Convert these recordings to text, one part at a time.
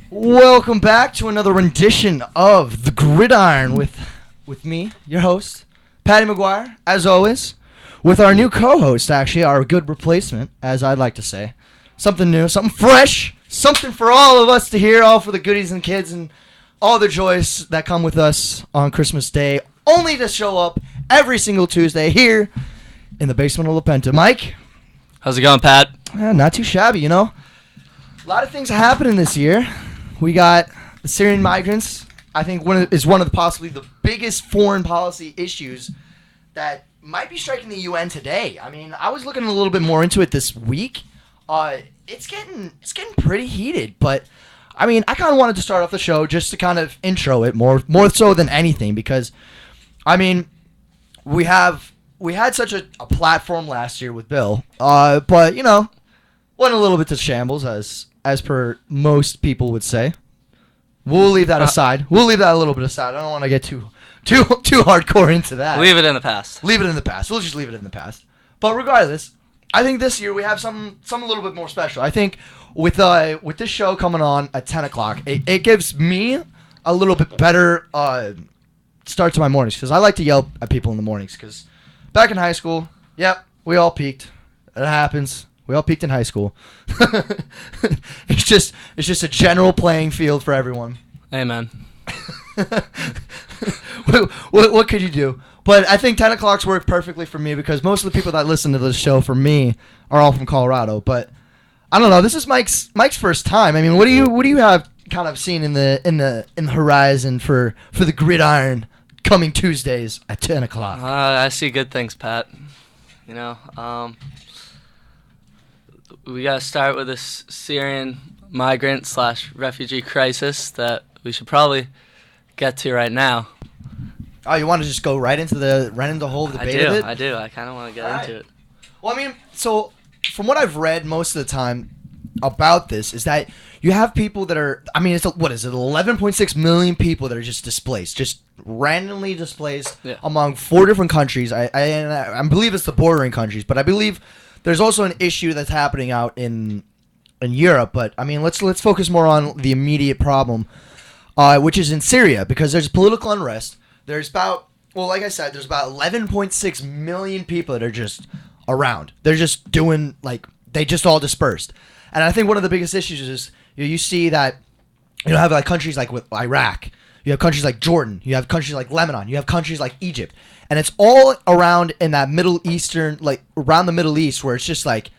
Welcome back to another rendition of the GridIron with me, your host, Patty McGuire, as always, with our new co-host, actually, our good replacement, as I'd like to say. Something new, something fresh, something for all of us to hear, all for the goodies and kids and all the joys that come with us on Christmas Day, only to show up every single Tuesday here in the basement of La Penta. Mike? How's it going, Pat? Not too shabby, you know? A lot of things are happening this year. We got the Syrian migrants. I think is one of possibly the biggest foreign policy issues that might be striking the UN today. I mean, I was looking a little bit more into it this week. It's getting pretty heated, but I mean, I kind of wanted to start off the show just to kind of intro it more so than anything because, I mean, we had such a platform last year with Bill, but you know, went a little bit to shambles as per most people would say. We'll leave that aside. We'll leave that a little bit aside. I don't want to get too hardcore into that. Leave it in the past. Leave it in the past. We'll just leave it in the past. But regardless, I think this year we have some a little bit more special. I think with this show coming on at 10 o'clock, it gives me a little bit better start to my mornings because I like to yell at people in the mornings because back in high school, yep, we all peaked. It happens. We all peaked in high school. It's just a general playing field for everyone. Amen. What could you do? But I think 10 o'clocks work perfectly for me because most of the people that listen to this show for me are all from Colorado. But I don't know. This is Mike's first time. I mean, what do you have kind of seen in the horizon for the GridIron coming Tuesdays at 10 o'clock? I see good things, Pat. You know, we got to start with this Syrian migrant / refugee crisis that we should probably get to right now. Oh, you want to just go right into the whole debate of it? I do. I kind of want to get into it. Well, I mean, so from what I've read most of the time about this is that you have people that are, I mean, what is it, 11.6 million people that are just displaced, just randomly displaced among 4 different countries. I believe it's the bordering countries, but I believe there's also an issue that's happening out in Europe. But I mean, let's focus more on the immediate problem, which is in Syria, because there's political unrest. There's about 11.6 million people that are just around. They're just doing, like, they just all dispersed. And I think one of the biggest issues is you see that you have like countries like with Iraq, you have countries like Jordan, you have countries like Lebanon, you have countries like Egypt, and it's all around in that Middle Eastern, like around the Middle East, where it's just like,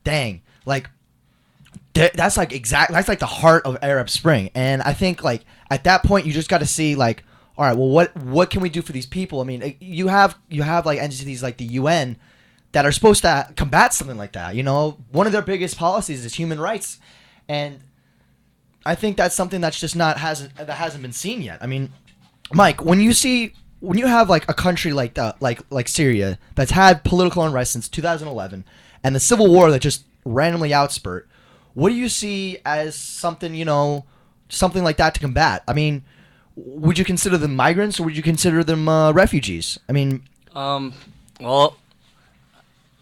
dang, like that's like the heart of Arab Spring. And I think like at that point you just got to see like, all right, well what can we do for these people? I mean, you have like entities like the UN that are supposed to combat something like that. You know, one of their biggest policies is human rights, and I think that's something that's just hasn't been seen yet. I mean, Mike, when you have like a country like that, like Syria, that's had political unrest since 2011, and the civil war that just randomly outspurt, what do you see as something like that to combat? I mean, would you consider them migrants or would you consider them refugees? I mean, well,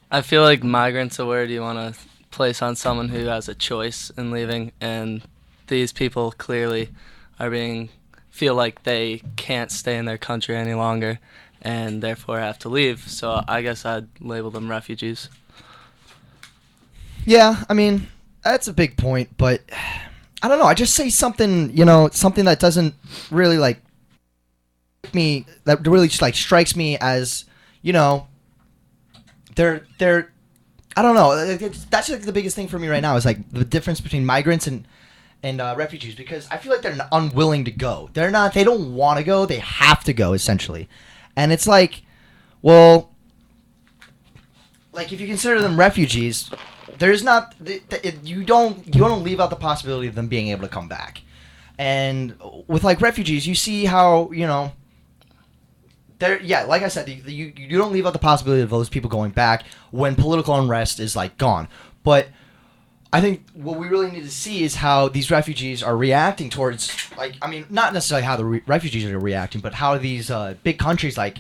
I feel like migrants a word you want to place on someone who has a choice in leaving, and these people clearly feel like they can't stay in their country any longer and therefore have to leave. So I guess I'd label them refugees. Yeah, I mean, that's a big point, but I don't know. I just say something that doesn't really like me, that really just like strikes me as, they're I don't know. That's like the biggest thing for me right now is like the difference between migrants and refugees, because I feel like they're unwilling to go. They don't want to go. They have to go, essentially. And it's like, well, like if you consider them refugees, there's not, you don't leave out the possibility of them being able to come back. And with like refugees, you see how, like I said, you don't leave out the possibility of those people going back when political unrest is like gone. But I think what we really need to see is how these refugees are reacting towards, like, I mean, not necessarily how the refugees are reacting, but how these big countries, like,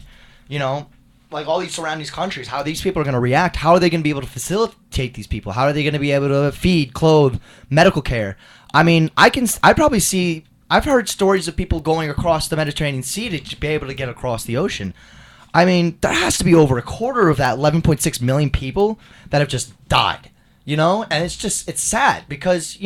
like all these surrounding countries, how these people are going to react. How are they going to be able to facilitate these people? How are they going to be able to feed, clothe, medical care? I mean, I've heard stories of people going across the Mediterranean Sea to be able to get across the ocean. I mean, there has to be over a quarter of that 11.6 million people that have just died, And it's sad because,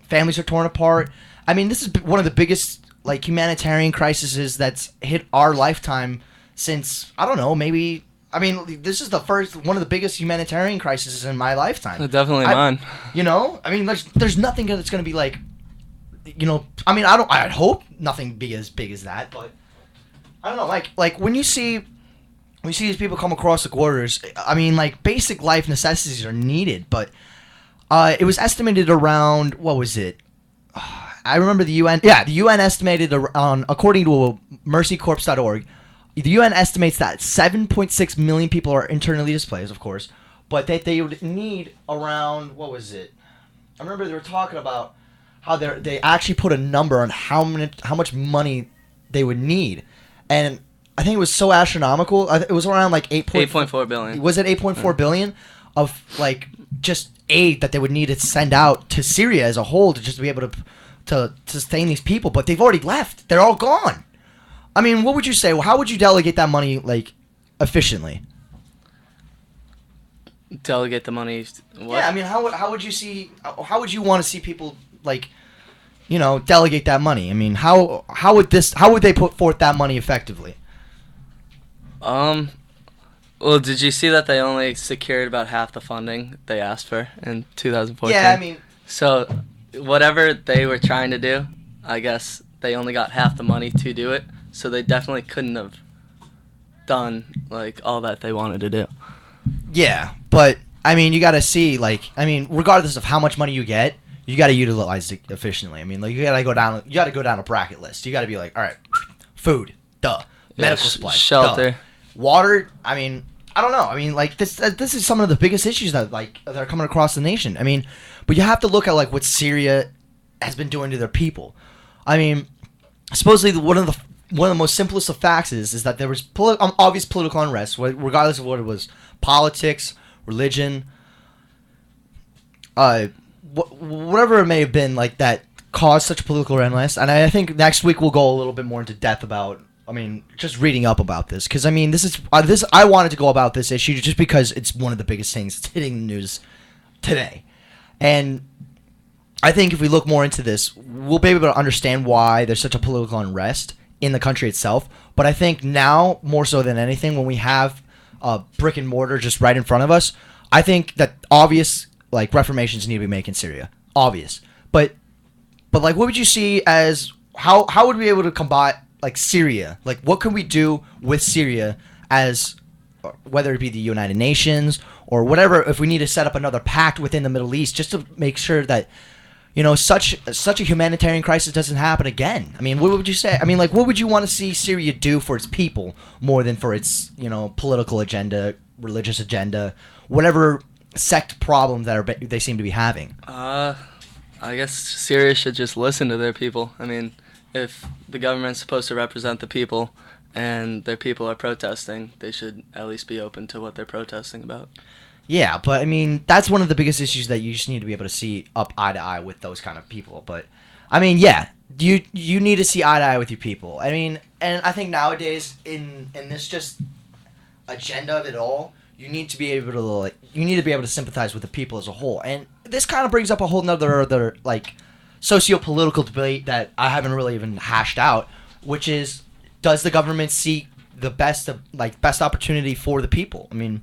families are torn apart. I mean, this is one of the biggest, humanitarian crises that's hit our lifetime since, I don't know, maybe... I mean, this is one of the biggest humanitarian crises in my lifetime. Definitely mine. I mean, there's nothing that's going to be like, I mean, I hope nothing be as big as that, but I don't know, like when you see these people come across the borders, I mean, basic life necessities are needed, but it was estimated around, what was it? I remember the UN estimated according to mercycorps.org, the UN estimates that 7.6 million people are internally displaced, of course, but that they would need around, what was it? I remember they were talking about how they actually put a number on how much money they would need, and I think it was so astronomical. It was around 8.4 billion. Was it 8.4 billion of just aid that they would need to send out to Syria as a whole to just be able to sustain these people? But they've already left. They're all gone. I mean, what would you say? How would you delegate that money efficiently? Delegate the money. What? Yeah, I mean, how would you want to see people delegate that money? I mean, how would they put forth that money effectively? Well, did you see that they only secured about half the funding they asked for in 2014? Yeah, I mean, so whatever they were trying to do, I guess they only got half the money to do it. So they definitely couldn't have done all that they wanted to do. Yeah, but I mean, you got to see regardless of how much money you get, you got to utilize it efficiently. I mean, you got to go down a bracket list. You got to be all right, food, duh, medical supplies, shelter, duh. Water. I mean, I don't know. I mean, this is some of the biggest issues that that are coming across the nation. I mean, but you have to look at what Syria has been doing to their people. I mean, supposedly one of the most simplest of facts is that there was obvious political unrest, regardless of what it was, politics, religion, whatever it may have been, that caused such political unrest. And I think next week we'll go a little bit more into depth about, just reading up about this, because this I wanted to go about this issue just because it's one of the biggest things that's hitting the news today, and I think if we look more into this, we'll be able to understand why there's such a political unrest in the country itself. But I think now, more so than anything, when we have brick and mortar just right in front of us, I think that obvious reformations need to be made in Syria. Obvious. But what would you see as how would we be able to combat Syria? What can we do with Syria as whether it be the United Nations or whatever, if we need to set up another pact within the Middle East just to make sure that such a humanitarian crisis doesn't happen again. I mean, what would you say? I mean, what would you want to see Syria do for its people more than for its, political agenda, religious agenda, whatever sect problem that they seem to be having? I guess Syria should just listen to their people. I mean, if the government's supposed to represent the people and their people are protesting, they should at least be open to what they're protesting about. Yeah, but I mean, that's one of the biggest issues that you just need to be able to see up eye to eye with those kind of people. But I mean, yeah, you need to see eye to eye with your people. I mean, and I think nowadays in this just agenda of it all, you need to be able to sympathize with the people as a whole. And this kind of brings up a whole nother socio-political debate that I haven't really even hashed out, which is, does the government seek the best opportunity for the people? I mean,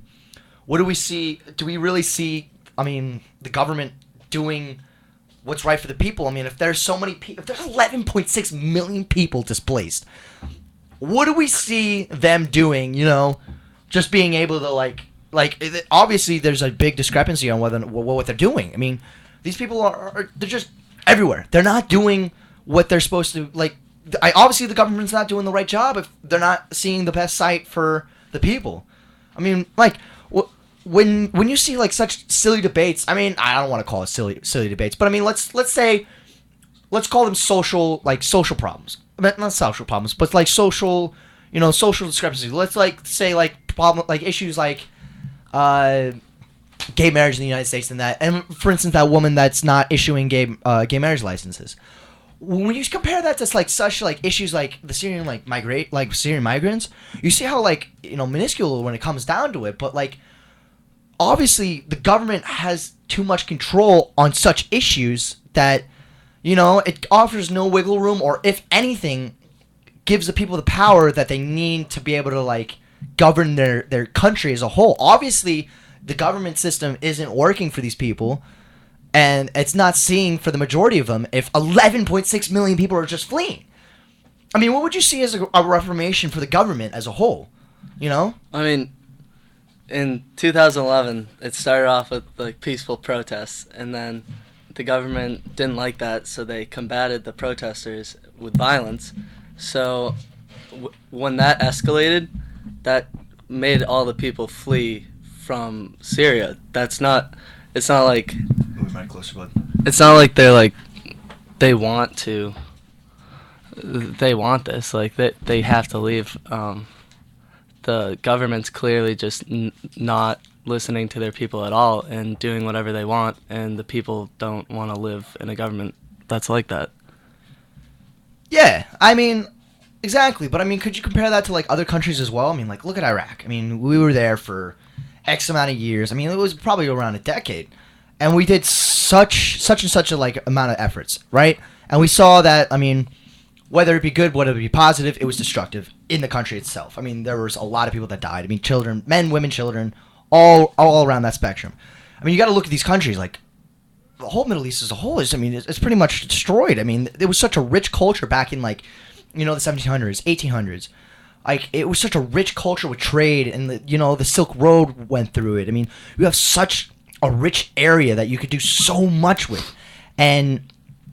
what do we see? Do we really see, the government doing what's right for the people? I mean, if there's so many people, if there's 11.6 million people displaced, what do we see them doing, just being able to, obviously there's a big discrepancy on what they're doing. I mean, these people they're just everywhere. They're not doing what they're supposed to, obviously the government's not doing the right job if they're not seeing the best sight for the people. I mean, when you see such silly debates, I mean, I don't want to call it silly debates, but I mean, let's call them social problems. Not social problems, but social, social discrepancies. Let's say problem issues gay marriage in the United States than that. And for instance, that woman that's not issuing gay marriage licenses. When you compare that to like such like issues like the Syrian Syrian migrants, you see how like minuscule when it comes down to it. But like obviously the government has too much control on such issues that it offers no wiggle room, or if anything, gives the people the power that they need to be able to like govern their country as a whole. Obviously, the government system isn't working for these people. And it's not seeing for the majority of them if 11.6 million people are just fleeing. I mean, what would you see as a reformation for the government as a whole? I mean, in 2011, it started off with like peaceful protests, and then the government didn't like that, so they combated the protesters with violence. So when that escalated, that made all the people flee from Syria. It's not like... Move my closer, bud. It's not like they're like they want this, like they have to leave. The government's clearly just not listening to their people at all and doing whatever they want, and the people don't want to live in a government that's like that. Yeah, I mean, exactly. But I mean, could you compare that to like other countries as well? I mean, like look at Iraq. I mean, we were there for X amount of years. I mean, it was probably around a decade. And we did such and such a like amount of efforts, right? And we saw that, I mean, whether it be good, whether it be positive, it was destructive in the country itself. I mean, there was a lot of people that died. I mean, children, men, women, children, all around that spectrum. I mean, you got to look at these countries like the whole Middle East as a whole is. I mean, it's pretty much destroyed. I mean, there was such a rich culture back in like, the 1700s, 1800s. Like it was such a rich culture with trade, and the Silk Road went through it. I mean, you have such a rich area that you could do so much with, and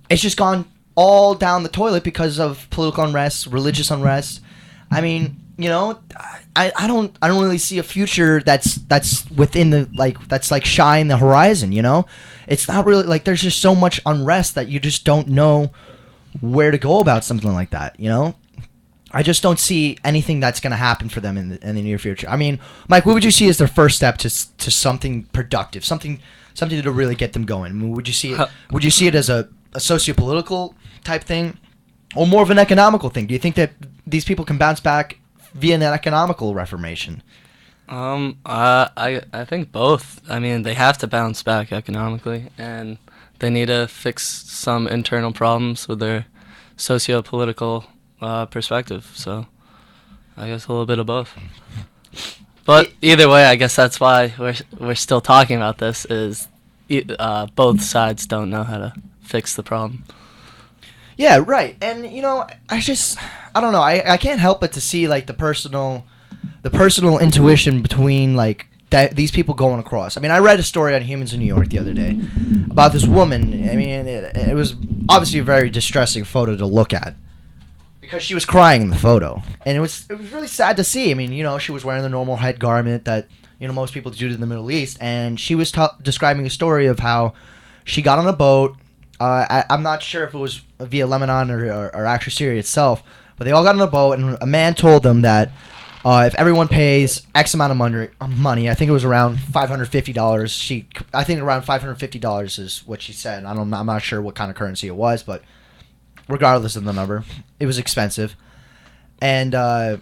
it's just gone all down the toilet because of political unrest, religious unrest. I mean, I don't really see a future that's within the that's like shy in the horizon. It's not really like there's just so much unrest that you just don't know where to go about something like that. I just don't see anything that's going to happen for them in the near future. I mean, Mike, what would you see as their first step to something productive, something to really get them going? I mean, would you see it as a socio-political type thing, or more of an economical thing? Do you think that these people can bounce back via an economical reformation? I think both. I mean, they have to bounce back economically, and they need to fix some internal problems with their socio-political perspective. So I guess a little bit of both. But either way, I guess that's why we're still talking about this, is both sides don't know how to fix the problem. Yeah, right. And I don't know. I can't help but to see like the personal intuition between like these people going across. I mean, I read a story on Humans in New York the other day about this woman. I mean, it was obviously a very distressing photo to look at, because she was crying in the photo, and it was really sad to see. I mean, she was wearing the normal head garment that most people do in the Middle East, and she was describing a story of how she got on a boat. I'm not sure if it was via Lebanon or actually Syria itself, but they all got on a boat, and a man told them that if everyone pays X amount of money, I think it was around $550. I think around $550 is what she said. I'm not sure what kind of currency it was, but regardless of the number, it was expensive. And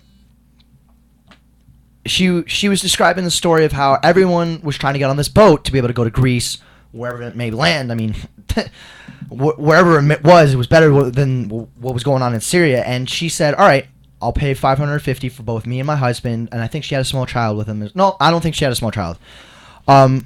she was describing the story of how everyone was trying to get on this boat to be able to go to Greece, wherever it may land. I mean, wherever it was better than what was going on in Syria. And she said, all right, I'll pay $550 for both me and my husband. And I think she had a small child with him. No, I don't think she had a small child. And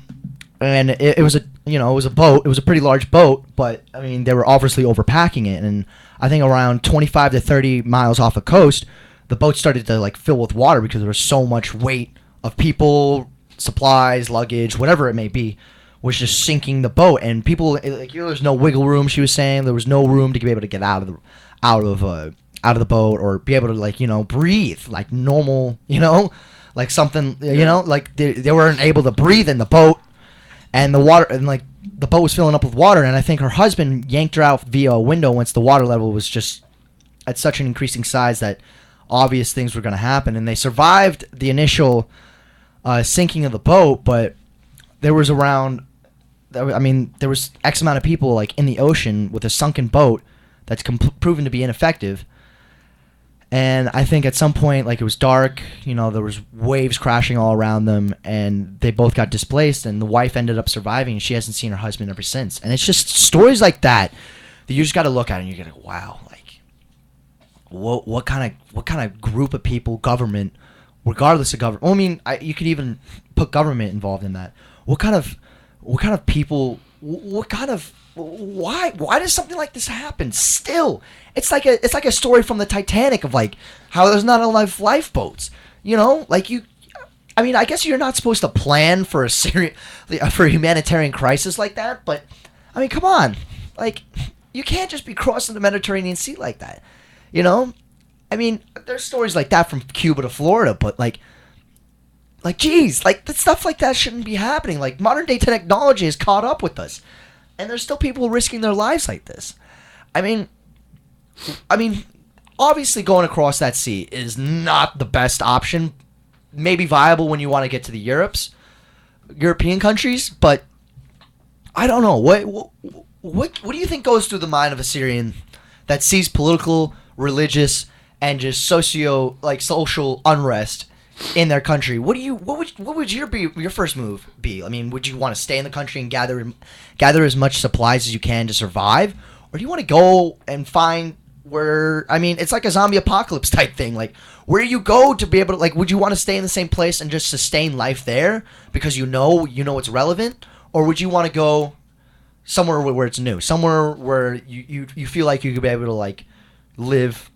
it was a boat. It was a pretty large boat, but I mean, they were obviously overpacking it. And I think around 25 to 30 miles off the coast, the boat started to like fill with water because there was so much weight of people, supplies, luggage, whatever it may be, was just sinking the boat. And people, there's no wiggle room. She was saying there was no room to be able to get out of the boat, or be able to breathe like normal, like something, like they weren't able to breathe in the boat. And the water, and like the boat was filling up with water, and I think her husband yanked her out via a window once the water level was just at such an increasing size that obvious things were going to happen. And they survived the initial sinking of the boat, but there was around. I mean, there was X amount of people like in the ocean with a sunken boat that's proven to be ineffective. And I think at some point, like, it was dark, you know, there was waves crashing all around them, and they both got displaced, and the wife ended up surviving, and she hasn't seen her husband ever since. And it's just stories like that you just got to look at, and you're like, wow, like, what kind of group of people, government, regardless of government. Well, I mean, you could even put government involved in that. What kind of people? Why does something like this happen still? It's like a story from the Titanic of like how there's not enough lifeboats, you know, like I mean, I guess you're not supposed to plan for a humanitarian crisis like that, but I mean, come on, like, you can't just be crossing the Mediterranean Sea like that, you know. I mean, there's stories like that from Cuba to Florida, but like geez, like, stuff like that shouldn't be happening. Like, modern day technology has caught up with us. And there's still people risking their lives like this. I mean, obviously going across that sea is not the best option. Maybe viable when you want to get to the European countries, but I don't know. What do you think goes through the mind of a Syrian that sees political, religious, and just social unrest in their country? What would your first move be? I mean, would you want to stay in the country and gather as much supplies as you can to survive, or do you want to go and find where? I mean, it's like a zombie apocalypse type thing. Like, where you go to be able to, like, would you want to stay in the same place and just sustain life there because you know it's relevant, or would you want to go somewhere where it's new, somewhere where you feel like you could be able to, like, live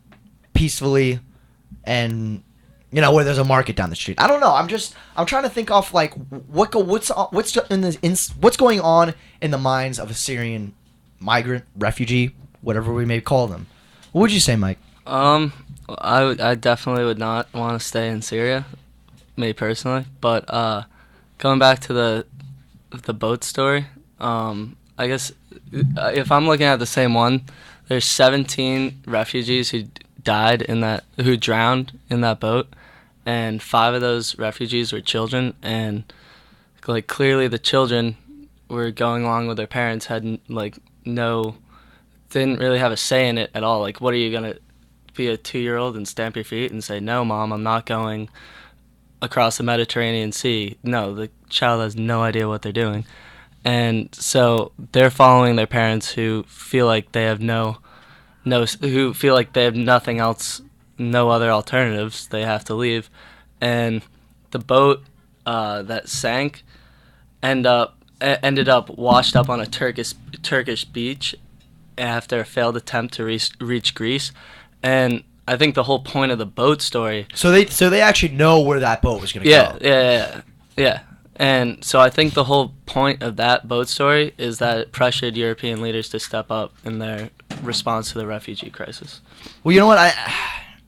peacefully and, you know, where there's a market down the street? I don't know. I'm trying to think off, like, what's going on in the minds of a Syrian migrant, refugee, whatever we may call them. What would you say, Mike? I definitely would not want to stay in Syria, me personally. But going back to the boat story, I guess if I'm looking at the same one, there's 17 refugees who drowned in that boat. And 5 of those refugees were children, and like, clearly the children were going along with their parents, didn't really have a say in it at all. Like, what are you gonna be, a 2-year-old, and stamp your feet and say, "No, Mom, I'm not going across the Mediterranean Sea"? No, the child has no idea what they're doing, and so they're following their parents, who feel like they have who feel like they have nothing else. No other alternatives. They have to leave, and the boat that sank ended up washed up on a Turkish beach after a failed attempt to reach Greece. And I think the whole point of the boat story. So they actually know where that boat was going to go. Yeah. And so I think the whole point of that boat story is that it pressured European leaders to step up in their response to the refugee crisis. Well, you know what?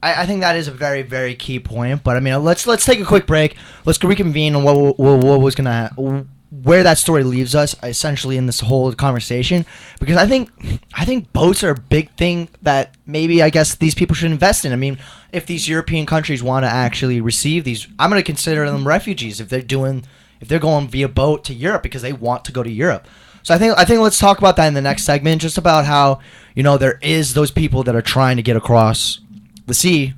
I think that is a very, very key point. But I mean, let's take a quick break. Let's reconvene on where that story leaves us, essentially, in this whole conversation. Because I think boats are a big thing that maybe, I guess, these people should invest in. I mean, if these European countries want to actually receive these, I'm going to consider them refugees if they're going via boat to Europe because they want to go to Europe. So I think let's talk about that in the next segment, just about how, you know, there is those people that are trying to get across the sea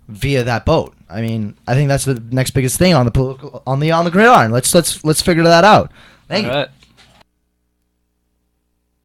via that boat. I mean, I think that's the next biggest thing on the GridIron. Let's figure that out. Thank you.